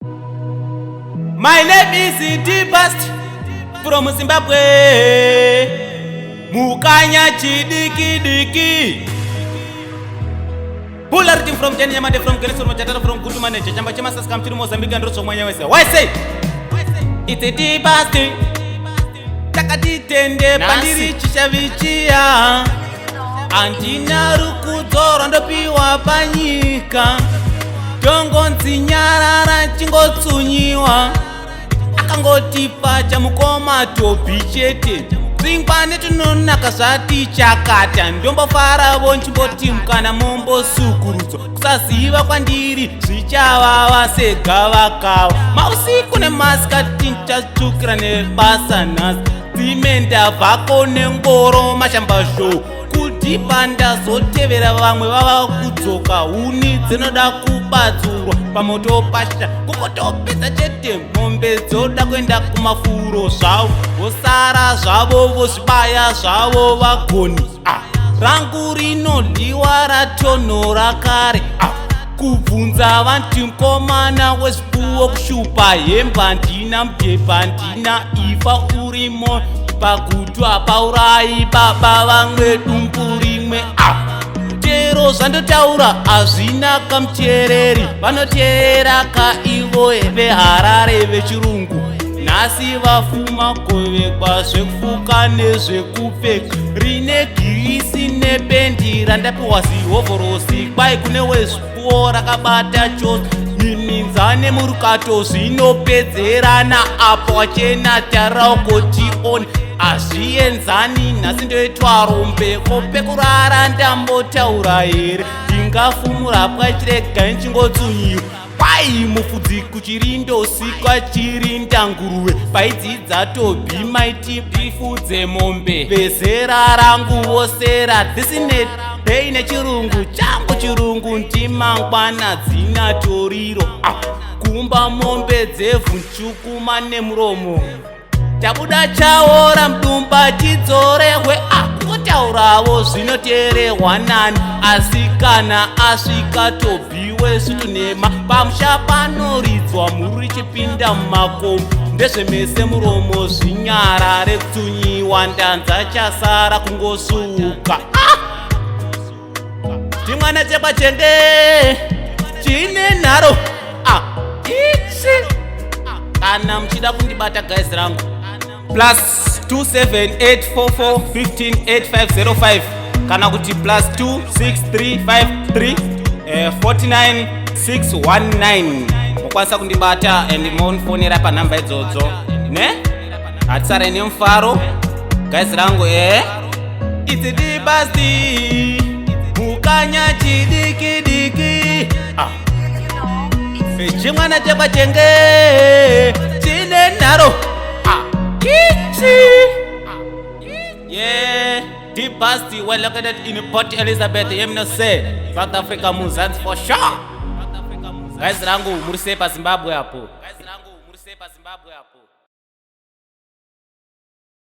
My name is Dibast from Zimbabwe. Mukanya chidiki diki. Polarity from Kenya, Mate from Kereso, Machatara from Kutumane, Chamba Chamas come to Mozambique and Rosomania. Why say? It's a Dibast. Takati tende pandiri chishavichia. Antina rukudzora ndopiwa panyika. Tongo nzinyarara chingotsunyiwa. Akangotipa chamukoma topi chete. Dzingwane tunonaka zvati chakata. Ndombofara vonchimboti mukana mombosukurudzwa. Kusaziva kwandiri zvichavawa segavakava. Mausiku nemasikati ndichatsvukira nebasa nhasi. Dzimenda vhako nengoro mashambazho. Kudhipa ndazotevera vamwe vava kudzoka. Huni dzinoda kubadzurwa pamoto pasha. Kungotopedza chete mombe dzoda kuenda kumafuro zvavo. Vosara zvavo vozvibaya zvavo vagoni. Rangu rinodliwa ratonhora kare. Kubvunza vanti mukomana wezvipfuwo kushupa. Hemba ndina mubhebha ndina ifa urimo. Pagutu apaurai baba vamwe dumbu rimwe. Chero zvandotaura hazvina kamuteereri. Vanoteerera kaivo veharare vechirungu. Nhasi vafuma govekwa zvekufuka nezvekupfeka. Rine girisi nependi randapiwa zihovhorosi. Kwai kune wezvipfuwo rakabata chose. Miminza nemurukato zvinopedzerana apo wachena taraukoti hazvienzani. Nhasi ndoitwa rombeko pekurara ndambotaura here. Ndingafumura pwachirega nchingodzunyiwa. Kwai mufudzi kuchirindosikwa chirinda nguruve. Paidzidza tobhi maiti pifudze mombe. Vezera rangu vosera dzisine dhei nechirungu changu chirungu ndimangwana dzina toriro. Kumba mombe dzevhu nchukuma nemuromo. Tabuda chaora mdumba chidzorehwe. Kutauravo zvinoteerehwa nani. Asi kana asvika tobhi wesutunema. Pamusha panoridzwa mhuru richipinda mumakomo. Ndezvemese muromo zvinyara rekutsunyiwa. Ndanza chasara kungosuka. Chimwana chekwachenge chine nharo. Ichi kana muchida kundibata guys rangu +27844158505 kana kuti +26353 mokwanisa kundibata and monfonera panhamba idzodzo ne hatisare nemufaro guys rangu It's Dibast mukanya chidiki diki. Chimwana chekwachenge chine nharo. Yeah, Dibast well located in Port Elizabeth, Yemnose, South Africa, Muzanzi for sure. Guys rangu muri sepa Zimbabwe hapo.